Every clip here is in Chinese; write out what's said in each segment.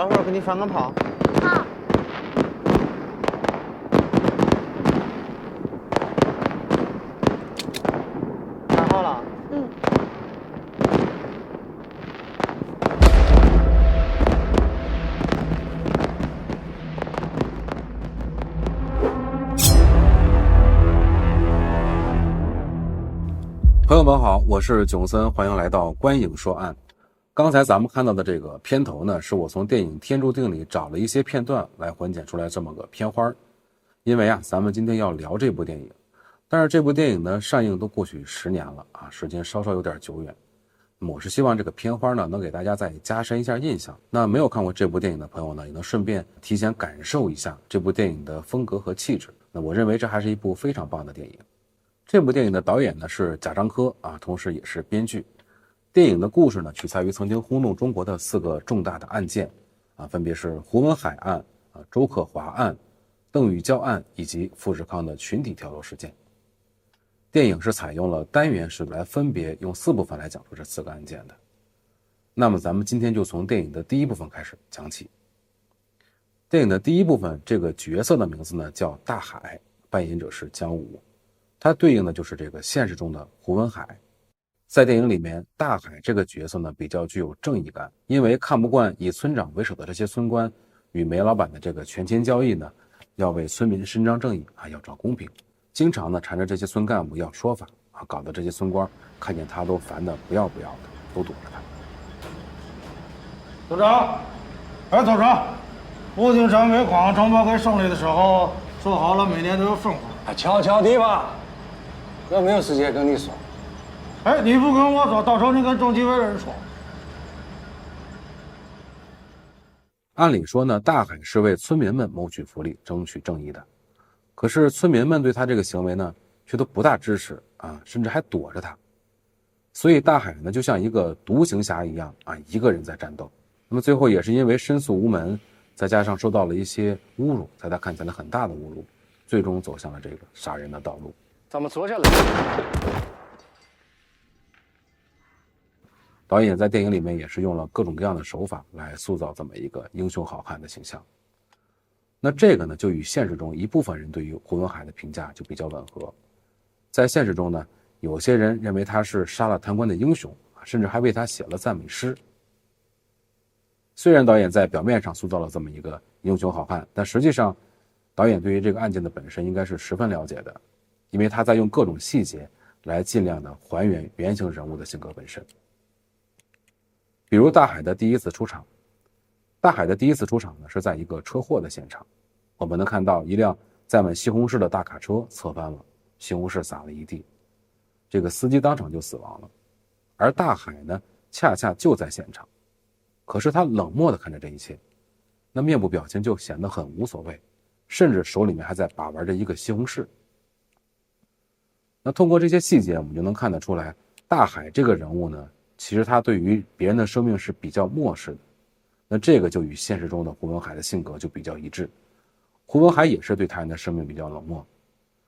老会儿给你放个炮。好。看好了。嗯。朋友们好，我是囧森，欢迎来到观影说案。刚才咱们看到的这个片头呢，是我从电影《天注定》里找了一些片段来混剪出来这么个片花。因为咱们今天要聊这部电影，但是这部电影呢上映都过去10年了啊，时间稍稍有点久远。我是希望这个片花呢能给大家再加深一下印象。那没有看过这部电影的朋友呢，也能顺便提前感受一下这部电影的风格和气质。那我认为这还是一部非常棒的电影。这部电影的导演呢是贾樟柯啊，同时也是编剧。电影的故事呢取材于曾经轰动中国的4个重大的案件啊，分别是胡文海案啊、周克华案、邓禹教案以及富士康的群体跳楼事件。电影是采用了单元式来分别用4部分来讲述这4个案件的。那么咱们今天就从电影的第一部分开始讲起。电影的第一部分，这个角色的名字呢叫大海，扮演者是姜武，他对应的就是这个现实中的胡文海。在电影里面，大海这个角色呢比较具有正义感，因为看不惯以村长为首的这些村官与煤老板的这个权钱交易呢，要为村民伸张正义啊，要找公平，经常呢缠着这些村干部要说法啊，搞得这些村官看见他都烦得不要的，都躲着他。组长，组长，吴景山煤矿承包给省里的时候说好了，每年都有分红。悄悄的吧，我没有时间跟你说。你不跟我说，到时候你跟中纪委人说。按理说呢，大海是为村民们谋取福利、争取正义的，可是村民们对他这个行为呢，却都不大支持啊，甚至还躲着他。所以大海呢，就像一个独行侠一样啊，一个人在战斗。那么最后也是因为申诉无门，再加上受到了一些侮辱，在他看起来很大的侮辱，最终走向了这个杀人的道路。咱们坐下来。导演在电影里面也是用了各种各样的手法来塑造这么一个英雄好汉的形象。那这个呢，就与现实中一部分人对于胡文海的评价就比较吻合。在现实中呢，有些人认为他是杀了贪官的英雄，甚至还为他写了赞美诗。虽然导演在表面上塑造了这么一个英雄好汉，但实际上导演对于这个案件的本身应该是十分了解的，因为他在用各种细节来尽量的还原原型人物的性格本身。比如大海的第一次出场，大海的第一次出场呢是在一个车祸的现场，我们能看到一辆载满西红柿的大卡车侧翻了，西红柿撒了一地，这个司机当场就死亡了。而大海呢恰恰就在现场，可是他冷漠地看着这一切，那面部表情就显得很无所谓，甚至手里面还在把玩着一个西红柿。那通过这些细节我们就能看得出来，大海这个人物呢，其实他对于别人的生命是比较漠视的。那这个就与现实中的胡文海的性格就比较一致。胡文海也是对他人的生命比较冷漠，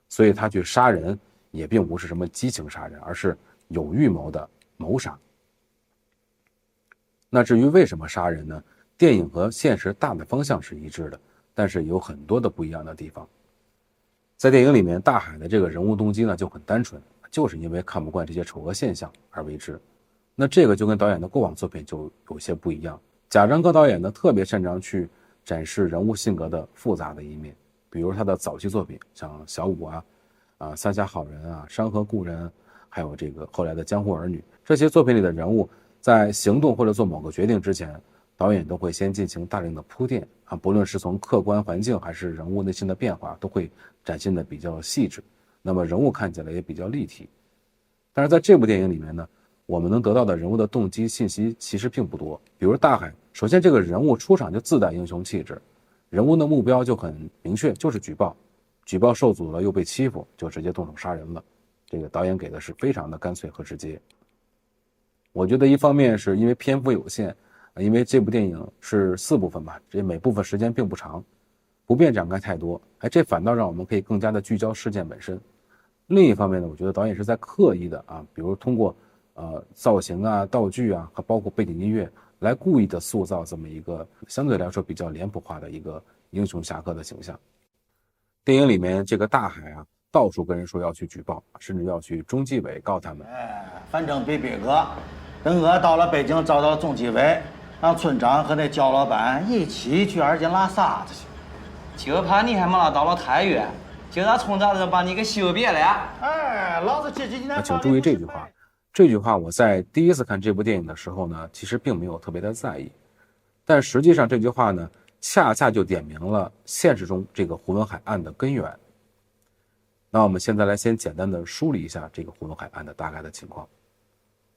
所以他去杀人也并不是什么激情杀人，而是有预谋的谋杀。那至于为什么杀人呢？电影和现实大的方向是一致的，但是有很多的不一样的地方。在电影里面，大海的这个人物动机呢就很单纯，就是因为看不惯这些丑恶现象而为之。那这个就跟导演的过往作品就有些不一样。贾樟柯导演呢特别擅长去展示人物性格的复杂的一面，比如他的早期作品像小五三峡好人山河故人，还有这个后来的江湖儿女，这些作品里的人物在行动或者做某个决定之前，导演都会先进行大量的铺垫不论是从客观环境还是人物内心的变化，都会展现的比较细致，那么人物看起来也比较立体。但是在这部电影里面呢，我们能得到的人物的动机信息其实并不多。比如大海，首先这个人物出场就自带英雄气质，人物的目标就很明确，就是举报，举报受阻了又被欺负，就直接动手杀人了。这个导演给的是非常的干脆和直接。我觉得一方面是因为篇幅有限，因为这部电影是4部分吧，这每部分时间并不长，不便展开太多，这反倒让我们可以更加的聚焦事件本身。另一方面呢，我觉得导演是在刻意的比如通过造型道具还包括背景音乐来故意的塑造这么一个相对来说比较脸谱化的一个英雄侠客的形象。电影里面这个大海啊，到处跟人说要去举报，甚至要去中纪委告他们。反正比我，等我到了北京找到中纪委，让村长和那焦老板一起去二井拉沙子去。就怕你还没拉到了太远，就让村长人把你给羞瘪了。老子这几年。请注意这句话，这句话我在第一次看这部电影的时候呢，其实并没有特别的在意，但实际上这句话呢，恰恰就点明了现实中这个胡文海案的根源。那我们现在来先简单的梳理一下这个胡文海案的大概的情况。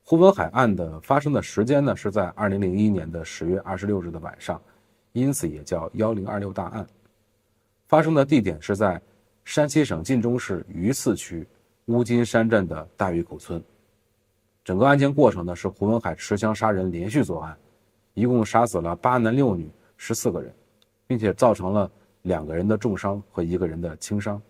胡文海案的发生的时间呢，是在2001年的10月26日的晚上，因此也叫1026大案。发生的地点是在山西省晋中市榆次区乌金山镇的大峪口村。整个案件过程呢，是胡文海持枪杀人连续作案，一共杀死了8男6女14个人，并且造成了2个人的重伤和1个人的轻伤。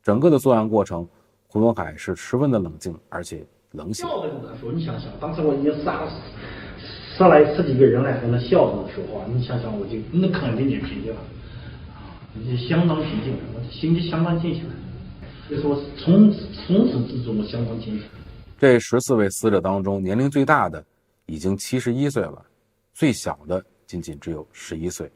整个的作案过程，胡文海是十分的冷静而且冷血。笑着跟他说，你想想，当时我已经杀来10几个人来，还能笑着的说话，你想想，我就那肯定也平静了，相当平静，我心里相当静下来。所以说，从始至终相当清楚。这14位死者当中，年龄最大的已经71岁了，最小的仅仅只有11岁。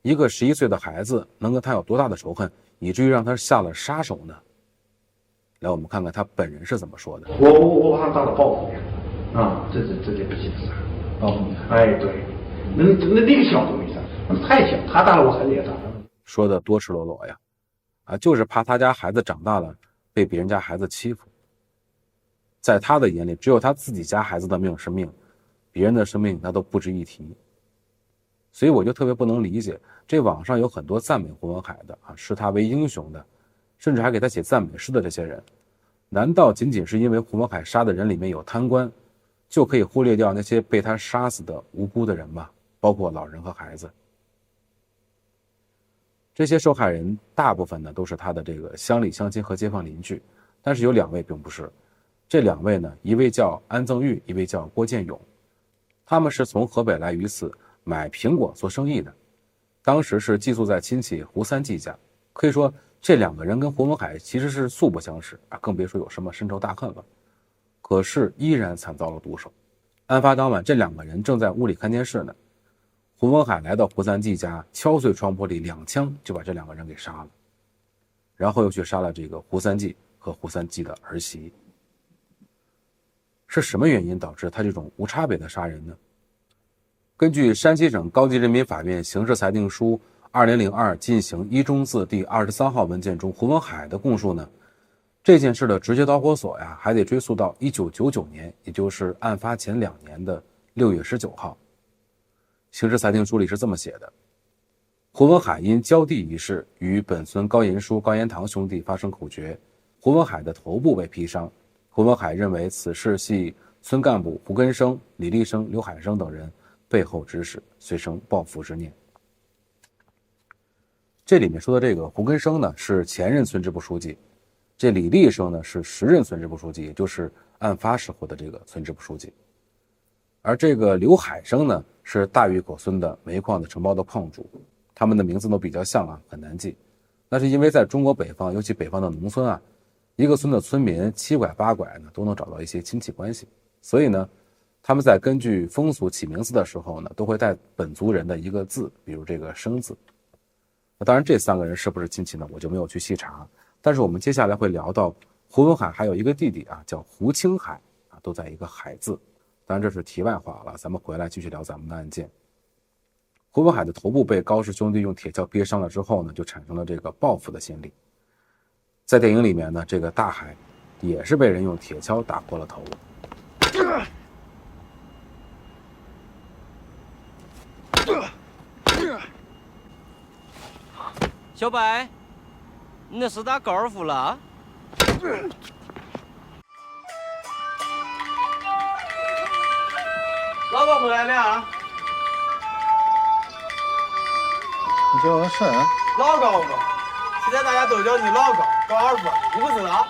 一个11岁的孩子能跟他有多大的仇恨，以至于让他下了杀手呢？来，我们看看他本人是怎么说的。我怕大的报复啊，这就不行了。报复你？哎，对，那个小都没啥，那太小，他大了我孩子也大了。说的多赤裸裸呀，就是怕他家孩子长大了被别人家孩子欺负。在他的眼里，只有他自己家孩子的命是命，别人的生命那都不值一提。所以我就特别不能理解，这网上有很多赞美胡文海的视他为英雄的，甚至还给他写赞美诗的这些人，难道仅仅是因为胡文海杀的人里面有贪官，就可以忽略掉那些被他杀死的无辜的人吗？包括老人和孩子。这些受害人大部分呢都是他的这个乡里乡亲和街坊邻居，但是有2位并不是。这2位呢，一位叫安增玉，一位叫郭建勇，他们是从河北来榆次买苹果做生意的，当时是寄宿在亲戚胡三季家。可以说这2个人跟胡文海其实是素不相识更别说有什么深仇大恨了。可是依然惨遭了毒手。案发当晚，这2个人正在屋里看电视呢，胡文海来到胡三季家，敲碎窗玻璃，2枪就把这2个人给杀了，然后又去杀了这个胡三季和胡三季的儿媳。是什么原因导致他这种无差别的杀人呢？根据山西省高级人民法院刑事裁定书2002进行一中字第23号文件中胡文海的供述呢，这件事的直接导火索还得追溯到1999年，也就是案发前2年的6月19号。刑事裁定书里是这么写的：胡文海因浇地一事与本村高银书、高延堂兄弟发生口角，胡文海的头部被劈伤。胡文海认为此事系村干部胡根生、李立生、刘海生等人背后指使，遂生报复之念。这里面说的这个胡根生呢，是前任村支部书记，这李立生呢是时任村支部书记，也就是案发时候的这个村支部书记。而这个刘海生呢，是大峪口村的煤矿的承包的矿主，他们的名字都比较像很难记。那是因为在中国北方，尤其北方的农村一个村的村民7拐8拐呢，都能找到一些亲戚关系，所以呢，他们在根据风俗起名字的时候呢，都会带本族人的一个字，比如这个生字。那当然，这3个人是不是亲戚呢，我就没有去细查。但是我们接下来会聊到胡文海还有一个弟弟叫胡青海都在一个海字。当然这是题外话了，咱们回来继续聊咱们的案件。胡文海的头部被高氏兄弟用铁锹劈伤了之后呢，就产生了这个报复的心理。在电影里面呢，这个大海也是被人用铁锹打破了头。小白，你那是打高尔夫了？老高回来没啊？你叫我谁？老高嘛，现在大家都叫你老高，高尔夫，你不知道？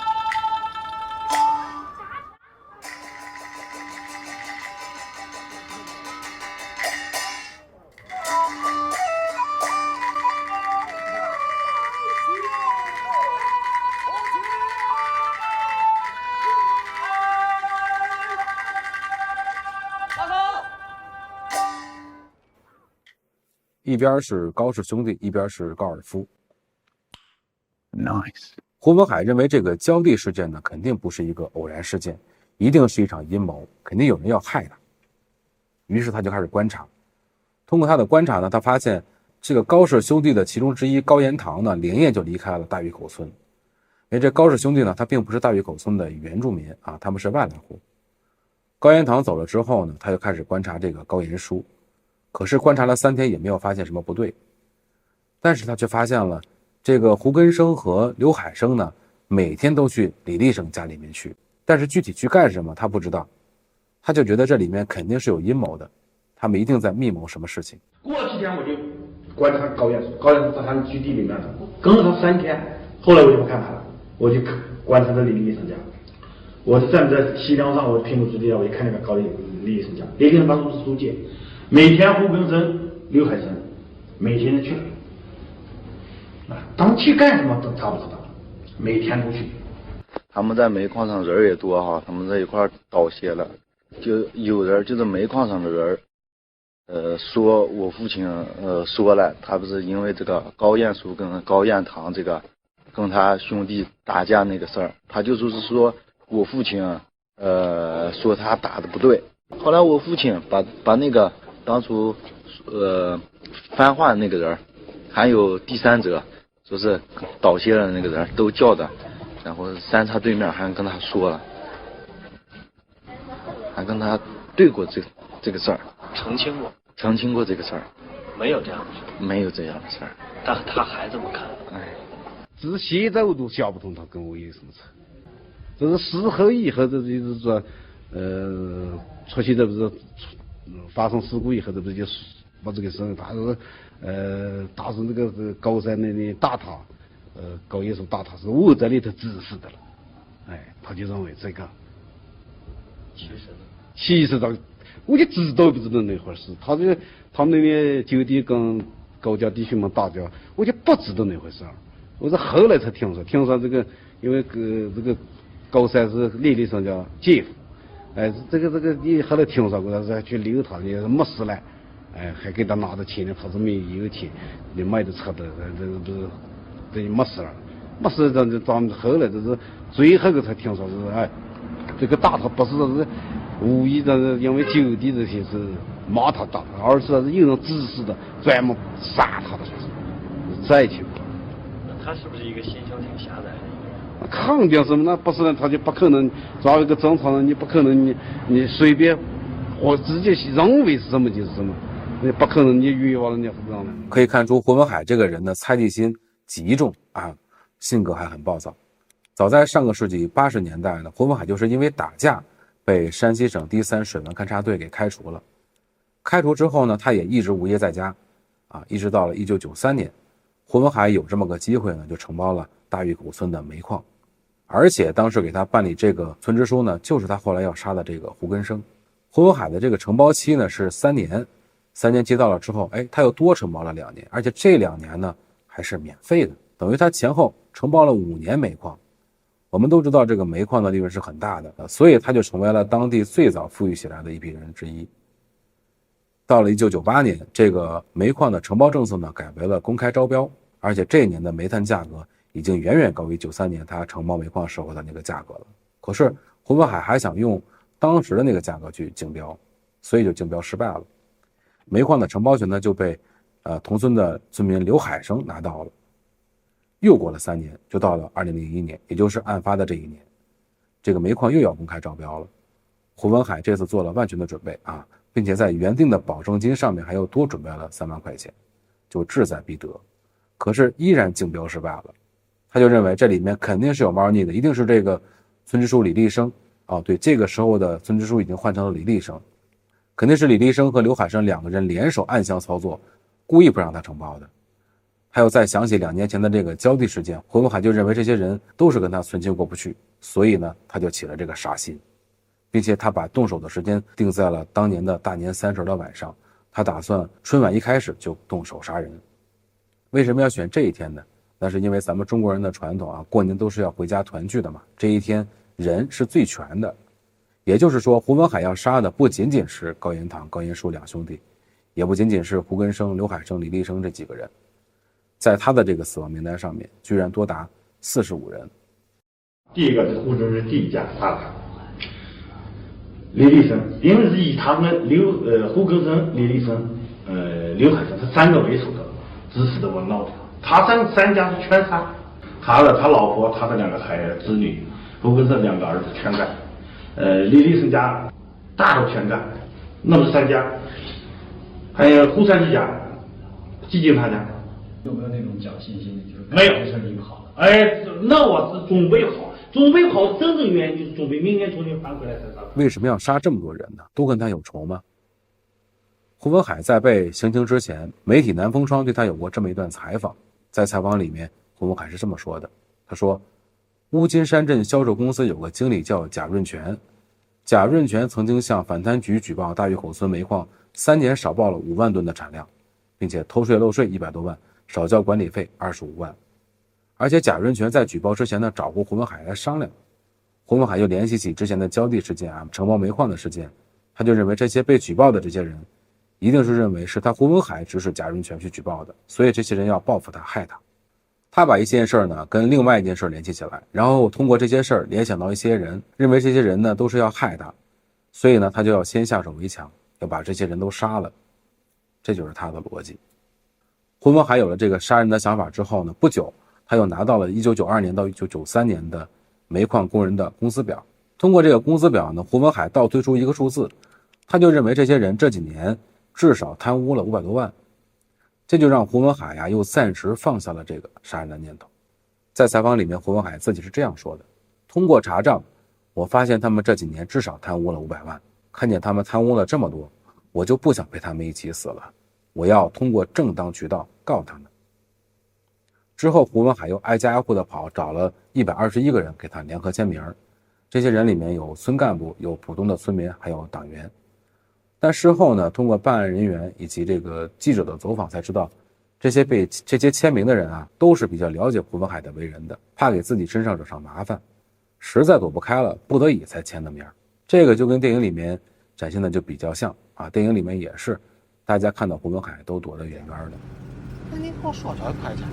一边是高氏兄弟，一边是高尔夫。Nice。胡文海认为这个浇地事件呢，肯定不是一个偶然事件，一定是一场阴谋，肯定有人要害他。于是他就开始观察，通过他的观察呢，他发现这个高氏兄弟的其中之一高延堂呢，连夜就离开了大峪口村。因为这高氏兄弟呢，他并不是大峪口村的原住民啊，他们是外来户。高延堂走了之后呢，他就开始观察这个高延书，可是观察了3天也没有发现什么不对。但是他却发现了这个胡根生和刘海生呢，每天都去李立生家里面去，但是具体去干什么他不知道，他就觉得这里面肯定是有阴谋的，他们一定在密谋什么事情。过几天我就观察高延在他的居地里面跟了他3天，后来我就不看他了，我就观察他李立生家。我站在西梁上，我屏幕之地下，我就看那个高李立生家。李立生当初是书记，每天胡根生、刘海生每天都去了。当去干什么都他不知道，每天都去。他们在煤矿上人也多哈，他们在一块倒歇了，就有人就是煤矿上的人，说我父亲说了，他不是因为这个高彦书跟高彦堂这个跟他兄弟打架那个事儿，他就说我父亲说他打的不对，后来我父亲把那个当初翻换那个人，还有第三者。说是倒歇了那个人都叫的，然后三叉对面还跟他说了，还跟他对过这个事儿，澄清过这个事儿，没有这样的事，没有这样的事儿。他还这么看？哎，只是现在我都想不通他跟我有什么扯，这是事后以后，这就是说，出现的不是发生事故以后，这不是就把这个事，他说。当时那个高山那大塔，高延书大塔是我在里头指示的了，哎，他就认为这个，其实我就知道不知道那回事，他那边酒店跟高家弟兄们打架，我就不知道那回事，我是后来才听说这个，因为这个高山是李立生家姐夫，哎，这个你后来听说过，他是去留他，也是没事了。哎，还给他拿着钱呢，他说没有钱，你买的车的，这不是这没事了，没事，咱们后来就是最后个才听说是，哎，这个打他不是说是无意的，因为酒店这些是骂他打的，而是有人指使的，专门杀他的，说是再去。那他是不是一个心胸挺狭窄的一个人？肯定是那不是他就不可能抓一个正常人，你不可能你随便我直接认为是什么就是什么。不可能，你冤枉人家是这样的。可以看出胡文海这个人的猜忌心极重啊，性格还很暴躁。早在上个世纪80年代呢，胡文海就是因为打架被山西省第3水文勘察队给开除了。开除之后呢，他也一直无业在家啊，一直到了1993年，胡文海有这么个机会呢，就承包了大峪口村的煤矿，而且当时给他办理这个村支书呢，就是他后来要杀的这个胡根生。胡文海的这个承包期呢是3年。3年期到了之后，哎，他又多承包了2年，而且这2年呢还是免费的，等于他前后承包了5年煤矿。我们都知道这个煤矿的利润是很大的，所以他就成为了当地最早富裕起来的一批人之一。到了1998年，这个煤矿的承包政策呢改为了公开招标，而且这一年的煤炭价格已经远远高于93年他承包煤矿时候的那个价格了。可是胡文海还想用当时的那个价格去竞标，所以就竞标失败了。煤矿的承包权呢就被同村的村民刘海生拿到了。又过了3年，就到了2001年，也就是案发的这一年，这个煤矿又要公开招标了。胡文海这次做了万全的准备啊，并且在原定的保证金上面还又多准备了3万块钱，就志在必得。可是依然竞标失败了，他就认为这里面肯定是有猫腻的，一定是这个村支书李立生啊，对，这个时候的村支书已经换成了李立生。肯定是李立生和刘海生2个人联手暗箱操作，故意不让他承包的。还有再想起2年前的这个浇地事件，胡文海就认为这些人都是跟他寸心过不去，所以呢，他就起了这个杀心，并且他把动手的时间定在了当年的大年30的晚上，他打算春晚一开始就动手杀人。为什么要选这一天呢？那是因为咱们中国人的传统啊，过年都是要回家团聚的嘛，这一天人是最全的。也就是说，胡文海要杀的不仅仅是高延堂、高延书2兄弟，也不仅仅是胡根生、刘海生、李立生这几个人，在他的这个死亡名单上面，居然多达45人。第一个是胡真是第一家杀他，李立生，因为是以他们胡根生、李立生、刘海生这3个为首的指使的我闹的，他三家是全杀，他老婆、他的2个子女，胡根生2个儿子全干，李立生家大都全干，那么3家，还有胡三吉家，激进他家。有没有那种侥幸心理？就是没有这事儿就好了。哎，那我是准备好，真正原因就是准备明年重新返回来才杀。为什么要杀这么多人呢？都跟他有仇吗？胡文海在被行刑之前，媒体南风窗对他有过这么一段采访，在采访里面，胡文海是这么说的，他说乌金山镇销售公司有个经理叫贾润全，贾润全曾经向反贪局举报大峪口村煤矿3年少报了5万吨的产量，并且偷税漏税100多万，少交管理费25万。而且贾润全在举报之前呢，找过胡文海来商量，胡文海又联系起之前的焦地事件啊、承包煤矿的事件，他就认为这些被举报的这些人一定是认为是他胡文海指使贾润全去举报的，所以这些人要报复他，害他。他把一件事呢跟另外一件事联系起来，然后通过这些事联想到一些人，认为这些人呢都是要害他，所以呢他就要先下手为强，要把这些人都杀了，这就是他的逻辑。胡文海有了这个杀人的想法之后呢，不久他又拿到了1992年到1993年的煤矿工人的工资表，通过这个工资表呢，胡文海倒推出一个数字，他就认为这些人这几年至少贪污了500多万，这就让胡文海呀又暂时放下了这个杀人的念头。在采访里面，胡文海自己是这样说的：通过查账，我发现他们这几年至少贪污了500万，看见他们贪污了这么多，我就不想陪他们一起死了，我要通过正当渠道告他们。之后胡文海又挨家挨户的跑，找了121个人给他联合签名，这些人里面有村干部，有普通的村民，还有党员。但事后呢，通过办案人员以及这个记者的走访才知道，这些签名的人啊，都是比较了解胡文海的为人的，怕给自己身上惹上麻烦，实在躲不开了，不得已才签的名。这个就跟电影里面展现的就比较像啊，电影里面也是，大家看到胡文海都躲得远远的。那你给我说说快点，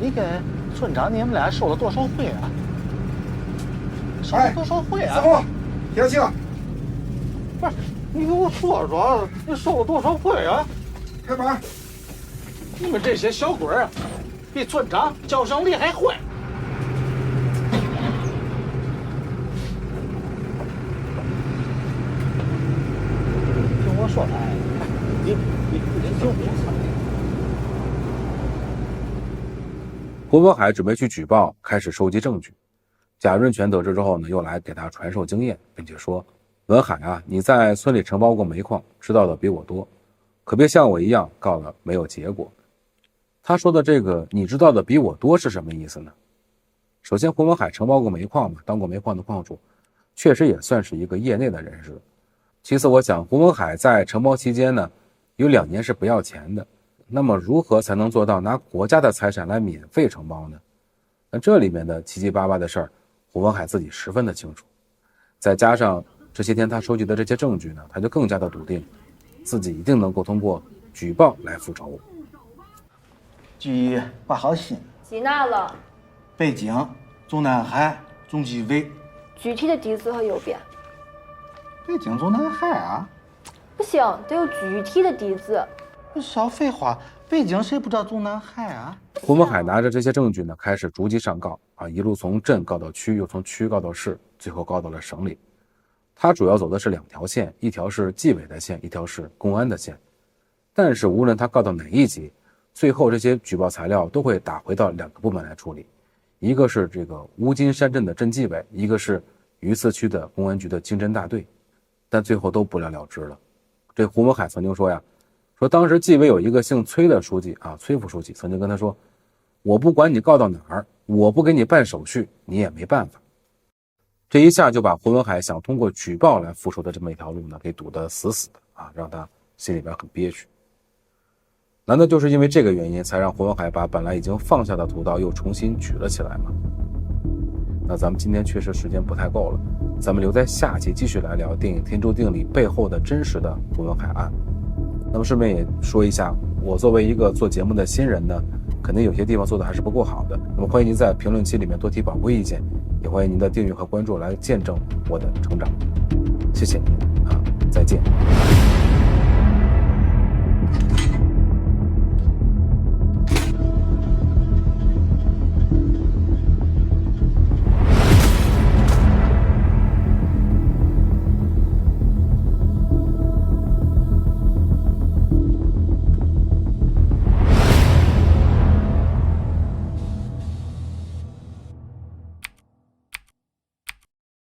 你跟村长你们俩收了多少贿啊？收了多少贿啊？师傅，停气了，不是，你给我说说，你收了多少贿啊？开门。你们这些小鬼儿，比村长交上厉还会。听我说，你听我说。胡文海准备去举报，开始收集证据。贾润全得知之后呢，又来给他传授经验，并且说：“文海啊，你在村里承包过煤矿，知道的比我多，可别像我一样告了没有结果。”他说的这个你知道的比我多是什么意思呢？首先，胡文海承包过煤矿嘛，当过煤矿的矿主，确实也算是一个业内的人士。其次，我想胡文海在承包期间呢，有2年是不要钱的。那么如何才能做到拿国家的财产来免费承包呢？那这里面的七七八八的事儿，胡文海自己十分的清楚。再加上这些天他收集的这些证据呢，他就更加的笃定，自己一定能够通过举报来复仇。据挂好信，寄哪了？北京、中南海、中纪委。具体的地址和邮编。北京、中南海啊？不行，得有具体的地址。少废话，北京谁不知道中南海啊？胡文海拿着这些证据呢，开始逐级上告啊，一路从镇告到区，又从区告到市，最后告到了省里。他主要走的是2条线，一条是纪委的线，一条是公安的线。但是无论他告到哪一级，最后这些举报材料都会打回到2个部门来处理，一个是这个乌金山镇的镇纪委，一个是榆次区的公安局的经侦大队，但最后都不了了之了。这胡文海曾经说呀，说当时纪委有一个姓崔的书记啊，崔副书记曾经跟他说，我不管你告到哪儿，我不给你办手续，你也没办法。这一下就把胡文海想通过举报来复仇的这么一条路呢，给堵得死死的啊，让他心里边很憋屈。难道就是因为这个原因，才让胡文海把本来已经放下的屠刀又重新举了起来吗？那咱们今天确实时间不太够了，咱们留在下期继续来聊电影《天注定》里背后的真实的胡文海案。那么顺便也说一下，我作为一个做节目的新人呢，肯定有些地方做的还是不够好的。那么欢迎您在评论区里面多提宝贵意见，也欢迎您的订阅和关注来见证我的成长。谢谢您啊，再见。